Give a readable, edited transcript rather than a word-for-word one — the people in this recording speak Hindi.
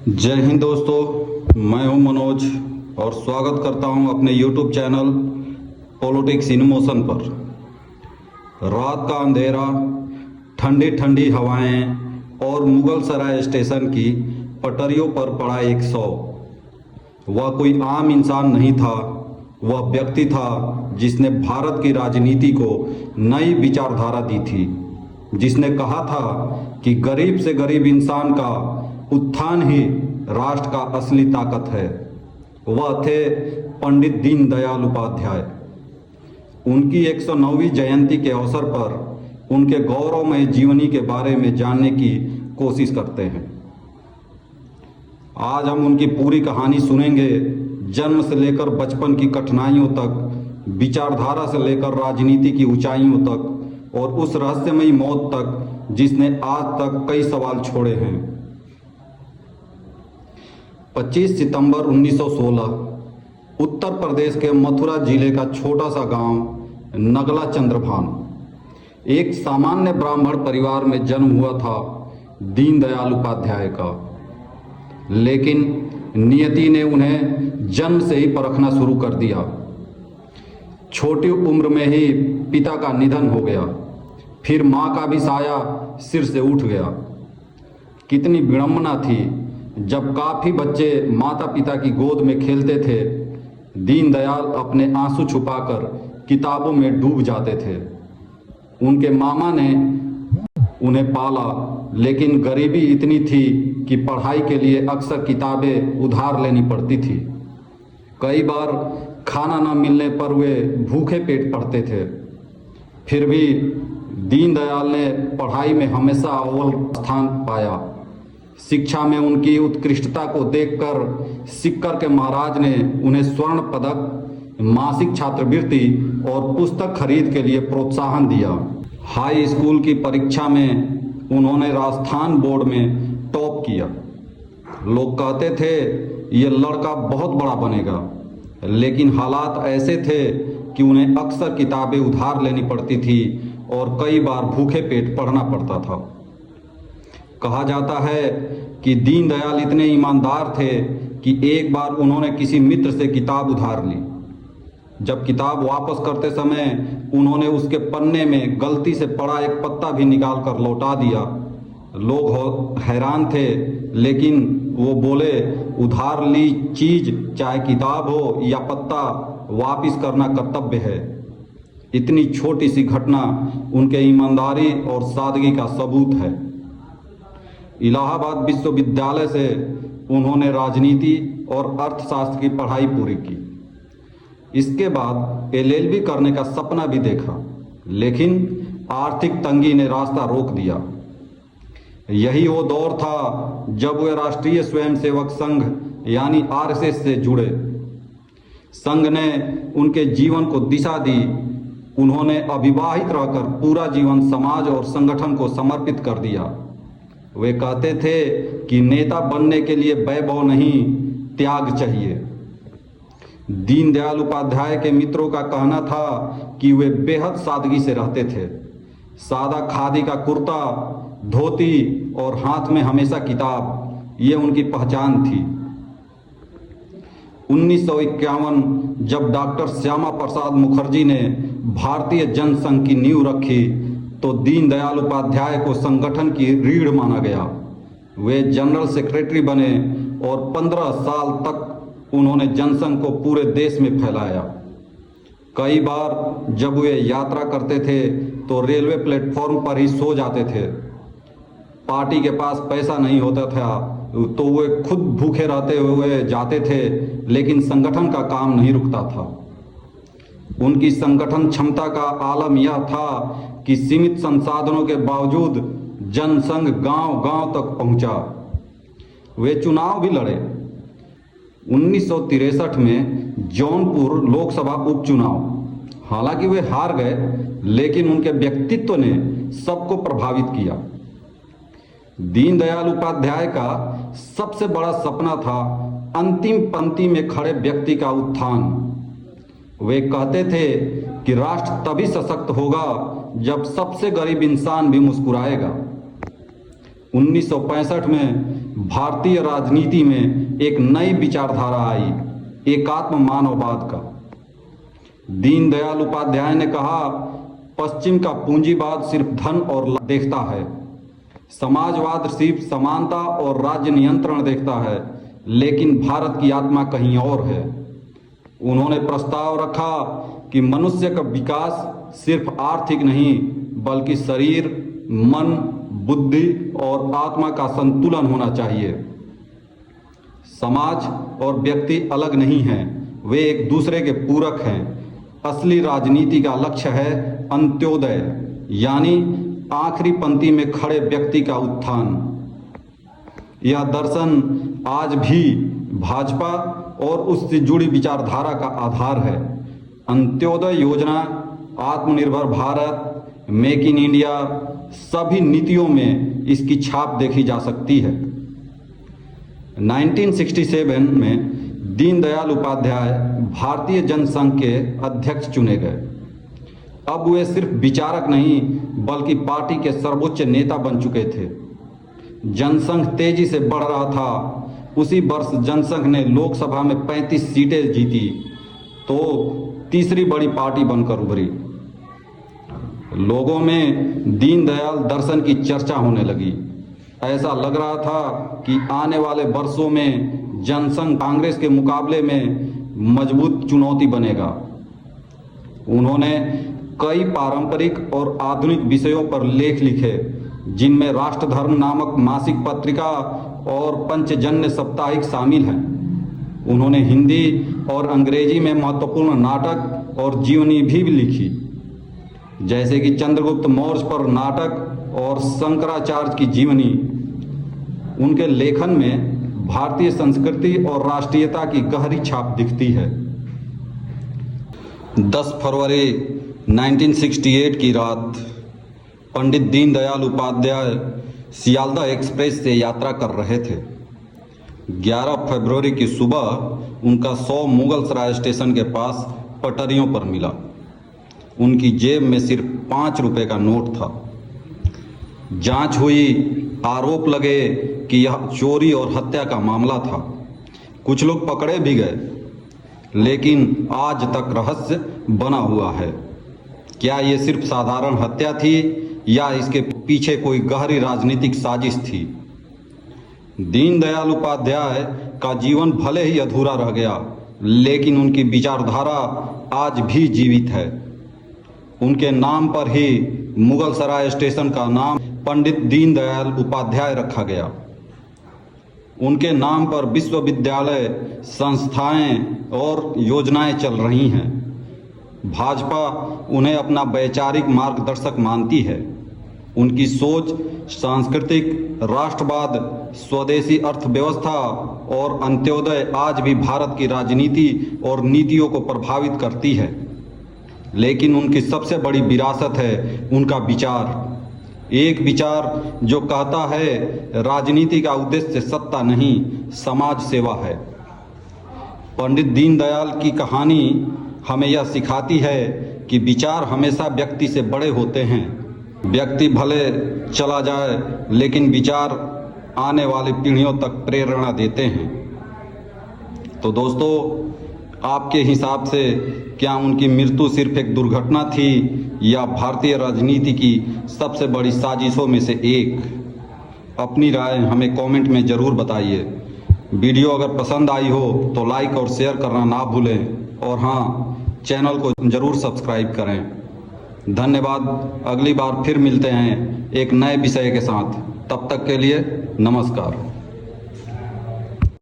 जय हिंद दोस्तों, मैं हूं मनोज और स्वागत करता हूं अपने YouTube channel politics in motion पर। रात का अंधेरा, ठंडी ठंडी हवाएं और मुगल सराय स्टेशन की पटरियों पर पड़ा एक शव। वह कोई आम इंसान नहीं था, वह व्यक्ति था जिसने भारत की राजनीति को नई विचारधारा दी थी, जिसने कहा था कि गरीब से गरीब इंसान का उत्थान ही राष्ट्र का असली ताकत है। वह थे पंडित दीनदयाल उपाध्याय। उनकी 109वीं जयंती के अवसर पर उनके गौरवमय जीवनी के बारे में जानने की कोशिश करते हैं। आज हम उनकी पूरी कहानी सुनेंगे, जन्म से लेकर बचपन की कठिनाइयों तक, विचारधारा से लेकर राजनीति की ऊंचाइयों तक और उस रहस्यमयी मौत तक जिसने आज तक कई सवाल छोड़े हैं। 25 सितंबर 1916 उत्तर प्रदेश के मथुरा जिले का छोटा सा गांव नगला चंद्रभान एक सामान्य ब्राह्मण परिवार में जन्म हुआ था दीनदयाल उपाध्याय का। लेकिन नियति ने उन्हें जन्म से ही परखना शुरू कर दिया। छोटी उम्र में ही पिता का निधन हो गया, फिर माँ का भी साया सिर से उठ गया। कितनी विडंबना थी जब काफ़ी बच्चे माता पिता की गोद में खेलते थे, दीनदयाल अपने आंसू छुपाकर किताबों में डूब जाते थे। उनके मामा ने उन्हें पाला, लेकिन गरीबी इतनी थी कि पढ़ाई के लिए अक्सर किताबें उधार लेनी पड़ती थी। कई बार खाना न मिलने पर वे भूखे पेट पढ़ते थे। फिर भी दीनदयाल ने पढ़ाई में हमेशा अव्वल स्थान पाया। शिक्षा में उनकी उत्कृष्टता को देखकर सिक्कर के महाराज ने उन्हें स्वर्ण पदक, मासिक छात्रवृत्ति और पुस्तक खरीद के लिए प्रोत्साहन दिया। हाई स्कूल की परीक्षा में उन्होंने राजस्थान बोर्ड में टॉप किया। लोग कहते थे ये लड़का बहुत बड़ा बनेगा, लेकिन हालात ऐसे थे कि उन्हें अक्सर किताबें उधार लेनी पड़ती थी और कई बार भूखे पेट पढ़ना पड़ता था। कहा जाता है कि दीनदयाल इतने ईमानदार थे कि एक बार उन्होंने किसी मित्र से किताब उधार ली। जब किताब वापस करते समय उन्होंने उसके पन्ने में गलती से पड़ा एक पत्ता भी निकाल कर लौटा दिया। लोग हैरान थे, लेकिन वो बोले, उधार ली चीज चाहे किताब हो या पत्ता, वापस करना कर्तव्य है। इतनी छोटी सी घटना उनके ईमानदारी और सादगी का सबूत है। इलाहाबाद विश्वविद्यालय से उन्होंने राजनीति और अर्थशास्त्र की पढ़ाई पूरी की। इसके बाद एलएलबी करने का सपना भी देखा, लेकिन आर्थिक तंगी ने रास्ता रोक दिया। यही वो दौर था जब वे राष्ट्रीय स्वयंसेवक संघ यानी आरएसएस से जुड़े। संघ ने उनके जीवन को दिशा दी। उन्होंने अविवाहित रहकर पूरा जीवन समाज और संगठन को समर्पित कर दिया। वे कहते थे कि नेता बनने के लिए वैभव नहीं, त्याग चाहिए। दीनदयाल उपाध्याय के मित्रों का कहना था कि वे बेहद सादगी से रहते थे। सादा खादी का कुर्ता, धोती और हाथ में हमेशा किताब, ये उनकी पहचान थी। 1951 जब डॉक्टर श्यामा प्रसाद मुखर्जी ने भारतीय जनसंघ की नींव रखी तो दीनदयाल उपाध्याय को संगठन की रीढ़ माना गया। वे जनरल सेक्रेटरी बने और 15 साल तक उन्होंने जनसंघ को पूरे देश में फैलाया। कई बार जब वे यात्रा करते थे तो रेलवे प्लेटफॉर्म पर ही सो जाते थे। पार्टी के पास पैसा नहीं होता था तो वे खुद भूखे रहते हुए जाते थे, लेकिन संगठन का काम नहीं रुकता था। उनकी संगठन क्षमता का आलम यह था कि सीमित संसाधनों के बावजूद जनसंघ गांव-गांव तक पहुंचा। वे चुनाव भी लड़े। 1963 में जौनपुर लोकसभा उपचुनाव। हालांकि वे हार गए, लेकिन उनके व्यक्तित्व ने सबको प्रभावित किया। दीनदयाल उपाध्याय का सबसे बड़ा सपना था अंतिम पंक्ति में खड़े व्यक्ति का उत्थान। वे कहते थे कि राष्ट्र तभी सशक्त होगा जब सबसे गरीब इंसान भी मुस्कुराएगा। 1965 में भारतीय राजनीति में एक नई विचारधारा आई, एकात्म मानववाद का। दीनदयाल उपाध्याय ने कहा, पश्चिम का पूंजीवाद सिर्फ धन और लाभ देखता है, समाजवाद सिर्फ समानता और राज्य नियंत्रण देखता है, लेकिन भारत की आत्मा कहीं और है। उन्होंने प्रस्ताव रखा कि मनुष्य का विकास सिर्फ आर्थिक नहीं बल्कि शरीर, मन, बुद्धि और आत्मा का संतुलन होना चाहिए। समाज और व्यक्ति अलग नहीं हैं, वे एक दूसरे के पूरक हैं। असली राजनीति का लक्ष्य है अंत्योदय, यानी आखिरी पंक्ति में खड़े व्यक्ति का उत्थान। यह दर्शन आज भी भाजपा और उससे जुड़ी विचारधारा का आधार है। अंत्योदय योजना, आत्मनिर्भर भारत, मेक इन इंडिया, सभी नीतियों में इसकी छाप देखी जा सकती है। 1967 में दीनदयाल उपाध्याय भारतीय जनसंघ के अध्यक्ष चुने गए। अब वे सिर्फ विचारक नहीं बल्कि पार्टी के सर्वोच्च नेता बन चुके थे। जनसंघ तेजी से बढ़ रहा था। उसी वर्ष जनसंघ ने लोकसभा में 35 सीटें जीती तो तीसरी बड़ी पार्टी बनकर उभरी। लोगों में दीनदयाल दर्शन की चर्चा होने लगी। ऐसा लग रहा था कि आने वाले वर्षों में जनसंघ कांग्रेस के मुकाबले में मजबूत चुनौती बनेगा। उन्होंने कई पारंपरिक और आधुनिक विषयों पर लेख लिखे, जिनमें राष्ट्रधर्म नामक मासिक पत्रिका और पंचजन्य साप्ताहिक शामिल हैं। उन्होंने हिंदी और अंग्रेजी में महत्वपूर्ण नाटक और जीवनी भी लिखी, जैसे कि चंद्रगुप्त मौर्य पर नाटक और शंकराचार्य की जीवनी। उनके लेखन में भारतीय संस्कृति और राष्ट्रीयता की गहरी छाप दिखती है। 10 फरवरी 1968 की रात पंडित दीनदयाल उपाध्याय सियालदह एक्सप्रेस से यात्रा कर रहे थे। 11 फरवरी की सुबह उनका 100 मुगल सराय स्टेशन के पास पटरियों पर मिला। उनकी जेब में सिर्फ 5 रुपए का नोट था। जांच हुई, आरोप लगे कि यह चोरी और हत्या का मामला था। कुछ लोग पकड़े भी गए, लेकिन आज तक रहस्य बना हुआ है। क्या ये सिर्फ साधारण हत्या थी या इसके पीछे कोई गहरी राजनीतिक साजिश थी? दीनदयाल उपाध्याय का जीवन भले ही अधूरा रह गया, लेकिन उनकी विचारधारा आज भी जीवित है। उनके नाम पर ही मुगल सराय स्टेशन का नाम पंडित दीनदयाल उपाध्याय रखा गया। उनके नाम पर विश्वविद्यालय, संस्थाएं और योजनाएं चल रही हैं। भाजपा उन्हें अपना वैचारिक मार्गदर्शक मानती है। उनकी सोच सांस्कृतिक राष्ट्रवाद, स्वदेशी अर्थव्यवस्था और अंत्योदय आज भी भारत की राजनीति और नीतियों को प्रभावित करती है। लेकिन उनकी सबसे बड़ी विरासत है उनका विचार। एक विचार जो कहता है राजनीति का उद्देश्य सत्ता नहीं, समाज सेवा है। पंडित दीनदयाल की कहानी हमें यह सिखाती है कि विचार हमेशा व्यक्ति से बड़े होते हैं। व्यक्ति भले चला जाए, लेकिन विचार आने वाली पीढ़ियों तक प्रेरणा देते हैं। तो दोस्तों, आपके हिसाब से क्या उनकी मृत्यु सिर्फ एक दुर्घटना थी या भारतीय राजनीति की सबसे बड़ी साजिशों में से एक? अपनी राय हमें कमेंट में ज़रूर बताइए। वीडियो अगर पसंद आई हो तो लाइक और शेयर करना ना भूलें, और हाँ, चैनल को ज़रूर सब्सक्राइब करें। धन्यवाद। अगली बार फिर मिलते हैं एक नए विषय के साथ। तब तक के लिए नमस्कार।